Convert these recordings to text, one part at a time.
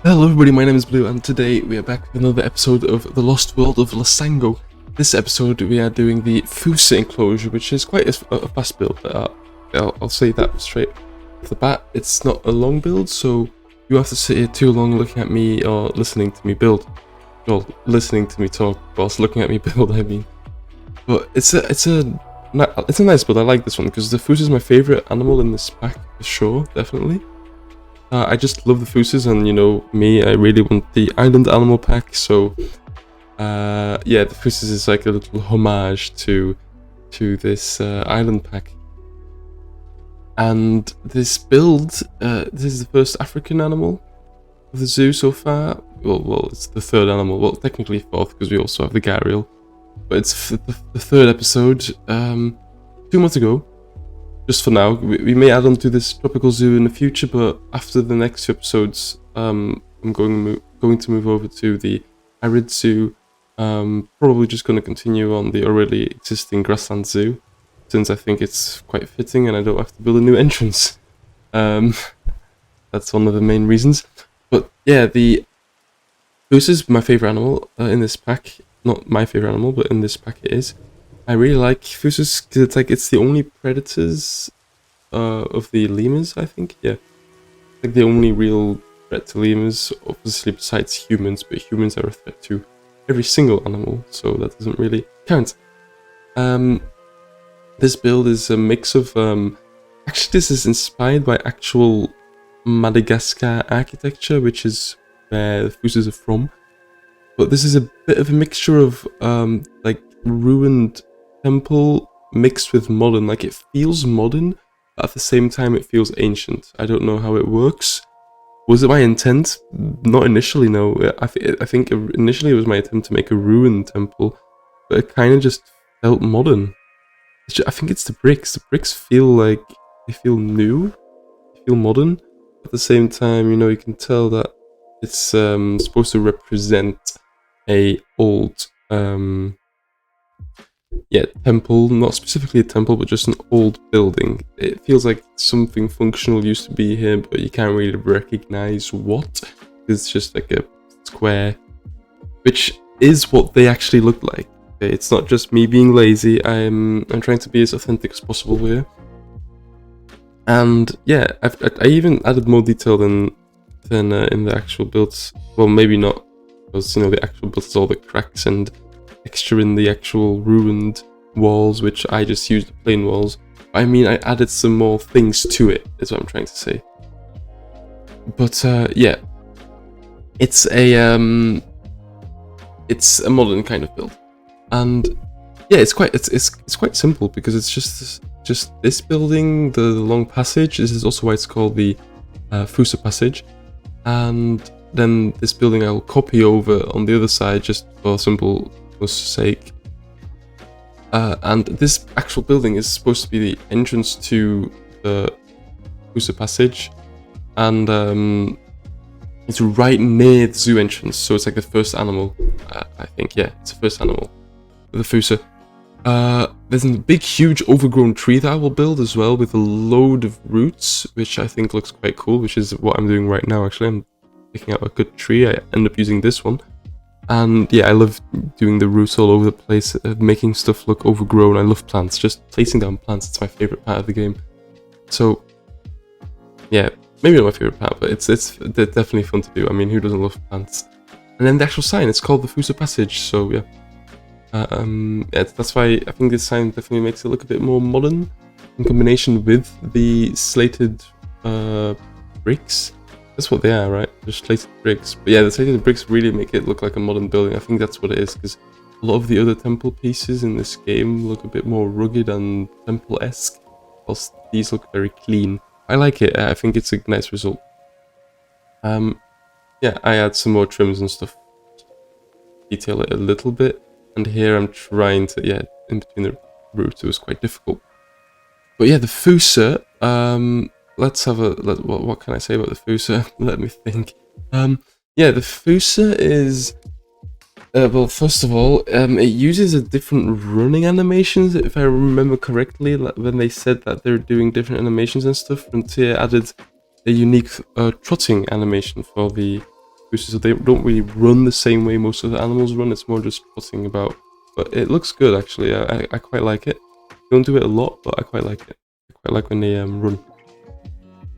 Hello everybody, my name is Blue and today we are back with another episode of the Lost World of Losango. This episode we are doing the Fossa enclosure, which is quite a fast build. I'll say that straight off the bat. It's not a long build, so you have to sit here too long looking at me or listening to me build. Well, listening to me talk whilst looking at me build, I mean. But it's a nice build. I like this one because the Fossa is my favourite animal in this pack for sure, definitely. I just love the Fossas, and you know me, I really want the island animal pack, so yeah, the Fossas is like a little homage to this island pack. And this build, this is the first African animal of the zoo so far. Well, it's the third animal. Well, technically fourth because we also have the gharial, but it's the third episode. 2 months ago. Just for now, we may add on to this tropical zoo in the future, but after the next 2 episodes, I'm going to move over to the arid zoo. Probably just going to continue on the already existing grassland zoo, since I think it's quite fitting and I don't have to build a new entrance. That's one of the main reasons. But yeah, the Fossa is my favorite animal in this pack. Not my favorite animal, but in this pack it is. I really like Fossas because it's the only predators of the lemurs, I think. Yeah, like the only real threat to lemurs, obviously besides humans, but humans are a threat to every single animal, so that doesn't really count. This build is a mix of actually this is inspired by actual Madagascar architecture, which is where the Fossas are from. But this is a bit of a mixture of like ruined temple mixed with modern. Like, it feels modern, but at the same time it feels ancient. I don't know how it works. Was it my intent? Not initially, no. I think initially it was my attempt to make a ruined temple, but it kind of just felt modern. I think it's the bricks. The bricks feel like they feel new, they feel modern. At the same time, you know, you can tell that it's supposed to represent a old temple, not specifically a temple, but just an old building. It feels like something functional used to be here, but you can't really recognize what. It's just like a square, which is what they actually look like. It's not just me being lazy. I'm trying to be as authentic as possible here. And yeah, I even added more detail than in the actual builds. Well, maybe not, because you know the actual build has all the cracks and texture in the actual ruined walls, which I just used the plain walls. I mean, I added some more things to it, is what I'm trying to say. But yeah, it's a modern kind of build, and yeah, it's quite simple because it's just this building, the long passage. This is also why it's called the Fossa passage, and then this building I'll copy over on the other side just for simple sake. And this actual building is supposed to be the entrance to the Fossa passage, and it's right near the zoo entrance, so it's like the first animal. I think, yeah, it's the first animal, the Fossa. There's a big, huge, overgrown tree that I will build as well, with a load of roots, which I think looks quite cool. Which is what I'm doing right now. Actually, I'm picking out a good tree. I end up using this one. And yeah, I love doing the roots all over the place, making stuff look overgrown. I love plants, just placing down plants. It's my favorite part of the game. So yeah, maybe not my favorite part, but they're definitely fun to do. I mean, who doesn't love plants? And then the actual sign, it's called the Fossa passage. So yeah, that's why I think this sign definitely makes it look a bit more modern in combination with the slated bricks. That's what they are, right? Just slated bricks. But yeah, the slated bricks really make it look like a modern building. I think that's what it is, because a lot of the other temple pieces in this game look a bit more rugged and temple-esque, whilst these look very clean. I like it. I think it's a nice result. Yeah, I add some more trims and stuff, detail it a little bit. And here I'm trying to, yeah, in between the roots, it was quite difficult. But yeah, the Fossa, let's have what can I say about the Fossa? Let me think. Yeah, the Fossa is well, first of all, it uses a different running animations, if I remember correctly. When they said that they're doing different animations and stuff, Frontier added a unique trotting animation for the Fossas, so they don't really run the same way most of the animals run. It's more just putting about. But it looks good actually. I quite like it. Don't do it a lot, but I quite like it. I quite like when they run.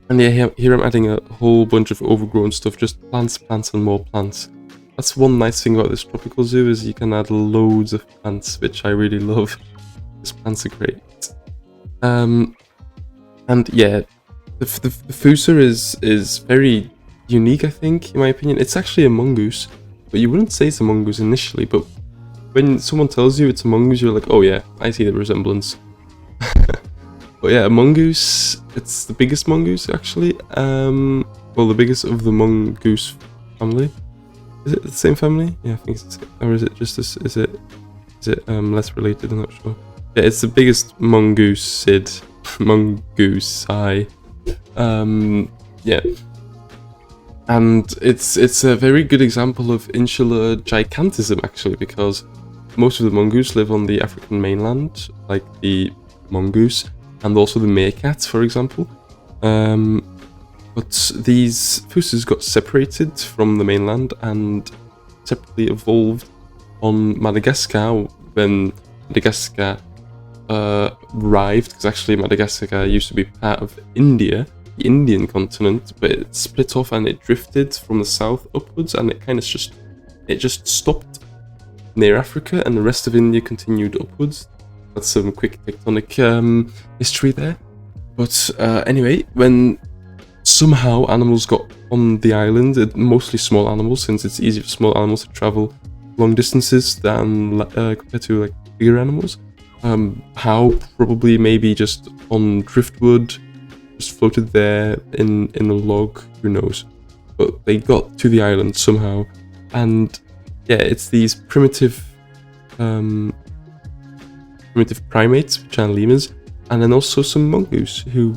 And yeah, here I'm adding a whole bunch of overgrown stuff, just plants, plants, and more plants. That's one nice thing about this tropical zoo is you can add loads of plants, which I really love. These plants are great. And yeah, the Fossa is very unique, I think, in my opinion. It's actually a mongoose, but you wouldn't say it's a mongoose initially, but when someone tells you it's a mongoose, you're like, oh yeah, I see the resemblance. But yeah, a mongoose, it's the biggest mongoose actually. Well, the biggest of the mongoose family. Is it the same family? Yeah, I think it's the same. Or is it just this? Is it less related? I'm not sure. Yeah, it's the biggest mongoose. Mongoose. Yeah. And it's a very good example of insular gigantism actually, because most of the mongoose live on the African mainland, like the mongoose, and also the meerkat, for example. But these Fossas got separated from the mainland and separately evolved on Madagascar when Madagascar arrived, because actually Madagascar used to be part of India, the Indian continent, but it split off and it drifted from the south upwards, and it kind of just stopped near Africa, and the rest of India continued upwards. That's some quick tectonic history there. But anyway, when somehow animals got on the island, mostly small animals, since it's easier for small animals to travel long distances than compared to like bigger animals. How? Probably maybe just on driftwood, just floated there in a log, who knows. But they got to the island somehow, and yeah, it's these primitive primates, which are lemurs, and then also some mongoose who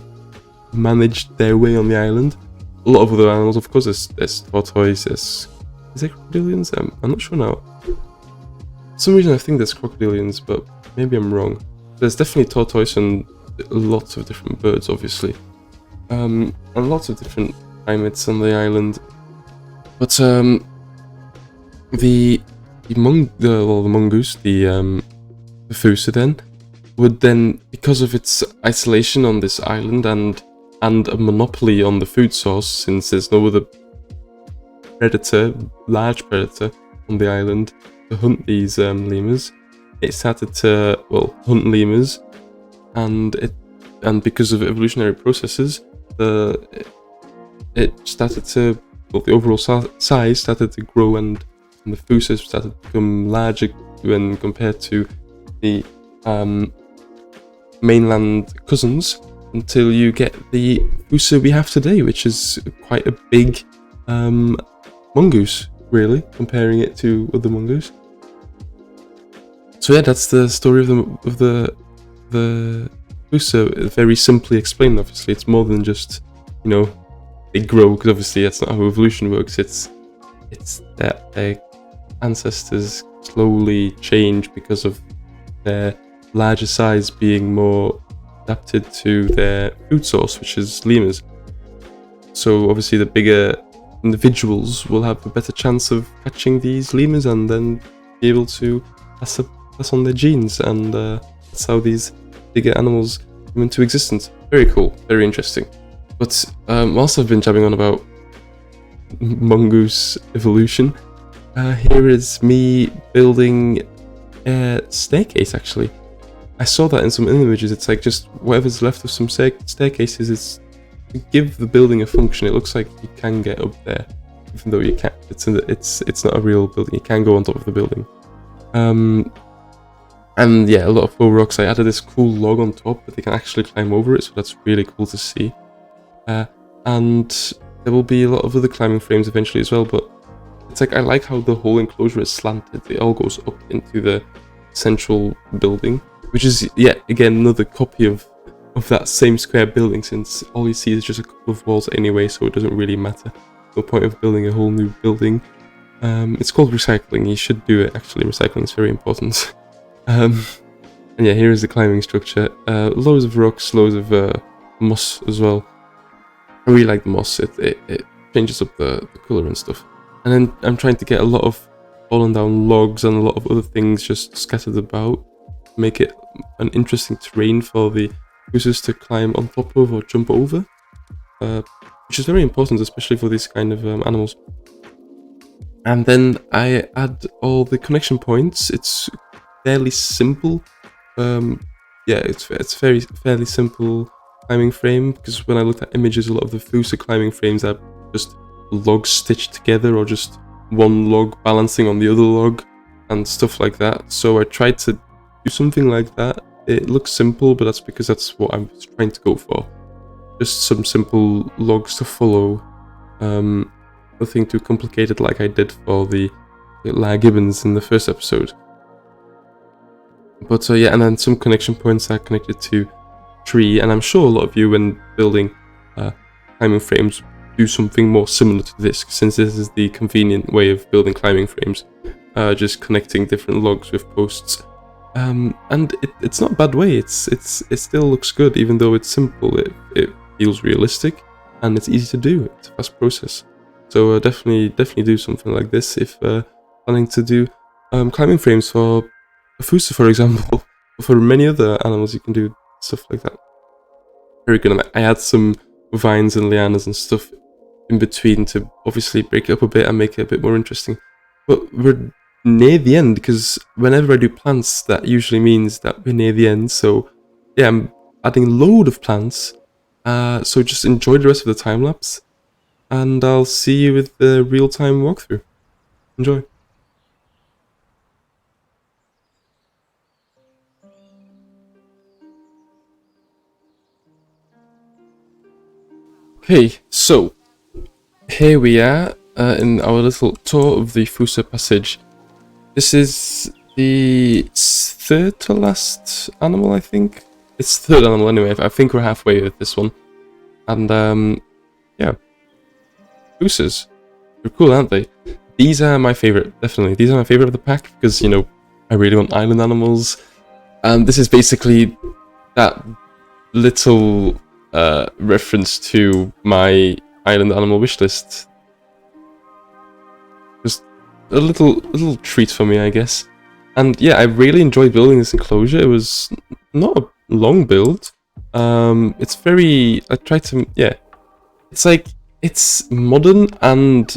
managed their way on the island. A lot of other animals, of course. There's tortoise, is there crocodilians? I'm not sure now. For some reason I think there's crocodilians, but maybe I'm wrong. There's definitely tortoise and lots of different birds, obviously. And lots of different primates on the island. But the mongoose, the Fossa then, would then, because of its isolation on this island and a monopoly on the food source, since there's no other large predator on the island to hunt these lemurs, it started to, hunt lemurs, and because of evolutionary processes, it started to, the overall size started to grow, and the Fossas started to become larger when compared to the mainland cousins, until you get the Fossa we have today, which is quite a big mongoose, really, comparing it to other mongoose. So yeah, that's the story of the Fossa, very simply explained. Obviously, it's more than just, they grow, because obviously that's not how evolution works. It's that their ancestors slowly change because of their larger size being more adapted to their food source, which is lemurs. So obviously the bigger individuals will have a better chance of catching these lemurs and then be able to pass on their genes, and that's how these bigger animals come into existence. Very cool, very interesting. But whilst I've been jabbing on about mongoose evolution, here is me building a staircase. Actually, I saw that in some images. It's like just whatever's left of some staircases is to give the building a function. It looks like you can get up there, even though you can't. It's not a real building. You can go on top of the building. And yeah, a lot of faux rocks. I added this cool log on top, but they can actually climb over it, so that's really cool to see. And there will be a lot of other climbing frames eventually as well, but it's like I like how the whole enclosure is slanted. It all goes up into the central building, which is yet again another copy of that same square building, since all you see is just a couple of walls anyway, so it doesn't really matter. No point of building a whole new building. It's called recycling. You should do it, actually. Recycling is very important. And yeah, here is the climbing structure. Loads of rocks, loads of moss as well. I really like the moss. It changes up the colour and stuff. And then I'm trying to get a lot of fallen down logs and a lot of other things just scattered about, make it an interesting terrain for the Fossas to climb on top of or jump over, which is very important, especially for these kind of animals. And then I add all the connection points. It's fairly simple. Yeah, it's fairly simple climbing frame, because when I looked at images, a lot of the Fossa climbing frames are just logs stitched together, or just one log balancing on the other log and stuff like that. So I tried to do something like that. It looks simple, but that's because that's what I'm trying to go for. Just some simple logs to follow. Nothing too complicated like I did for the Lar Gibbons in the first episode. But yeah, and then some connection points are connected to tree, and I'm sure a lot of you, when building climbing frames, do something more similar to this, since this is the convenient way of building climbing frames, just connecting different logs with posts. And it's not a bad way. It still looks good, even though it's simple. It feels realistic, and it's easy to do. It's a fast process. So definitely do something like this if planning to do climbing frames for a Fossa, for example. For many other animals, you can do stuff like that. Very good. I add some vines and lianas and stuff in between to obviously break it up a bit and make it a bit more interesting. But we're near the end, because whenever I do plants, that usually means that we're near the end. So yeah, I'm adding a load of plants. So just enjoy the rest of the time lapse, and I'll see you with the real-time walkthrough. Enjoy. Okay, so here we are in our little tour of the Fossa passage. This is the third to last animal, I think. It's the third animal anyway. I think we're halfway with this one. And yeah, Fossas. They're cool, aren't they? These are my favorite, definitely. These are my favorite of the pack, because, you know, I really want island animals. And this is basically that little reference to my island animal wish list. Just a little treat for me, I guess. And yeah, I really enjoyed building this enclosure. It was not a long build. It's very, I tried to, yeah, it's like, it's modern and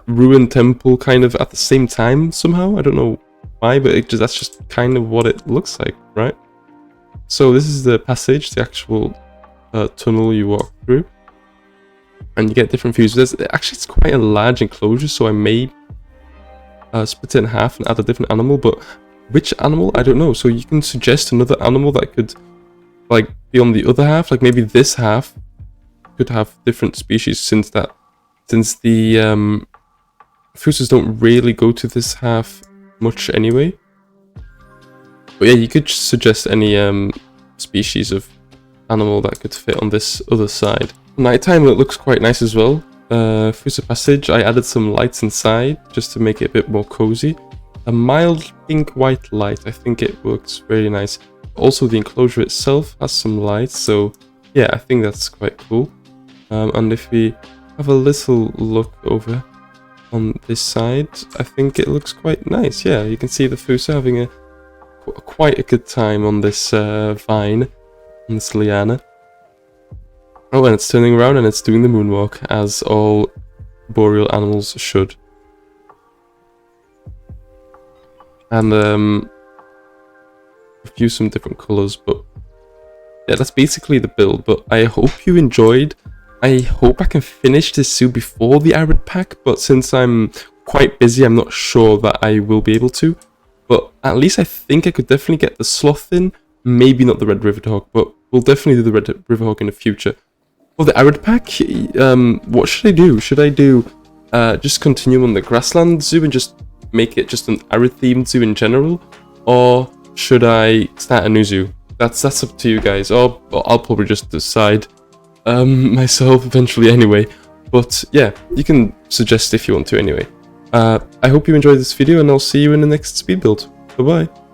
ruined temple kind of at the same time somehow. I don't know why, but that's just kind of what it looks like, right? So this is the passage, the actual tunnel you walk through, and you get different views. Actually, it's quite a large enclosure, so I may split it in half and add a different animal, but which animal, I don't know. So you can suggest another animal that could like be on the other half, like maybe this half could have different species, since the Fossas don't really go to this half much anyway. But yeah, you could suggest any species of animal that could fit on this other side. Nighttime, it looks quite nice as well. Fossa passage, I added some lights inside just to make it a bit more cozy. A mild pink-white light, I think it works very nice. Also, the enclosure itself has some lights, so yeah, I think that's quite cool. And if we have a little look over on this side, I think it looks quite nice. Yeah, you can see the Fossa having quite a good time on this vine, on this liana. Oh, and it's turning around and it's doing the moonwalk, as all boreal animals should. And I've used some different colours, but yeah, that's basically the build. But I hope you enjoyed. I hope I can finish this soon before the arid pack, but since I'm quite busy, I'm not sure that I will be able to. But at least I think I could definitely get the sloth in. Maybe not the red river hog, but we'll definitely do the red river hog in the future. For the arid pack, what should I do? Should I do just continue on the grassland zoo and just make it just an arid themed zoo in general, or should I start a new zoo? That's up to you guys. Or I'll probably just decide myself eventually anyway. But yeah, you can suggest if you want to anyway. I hope you enjoyed this video, and I'll see you in the next speed build. Bye bye.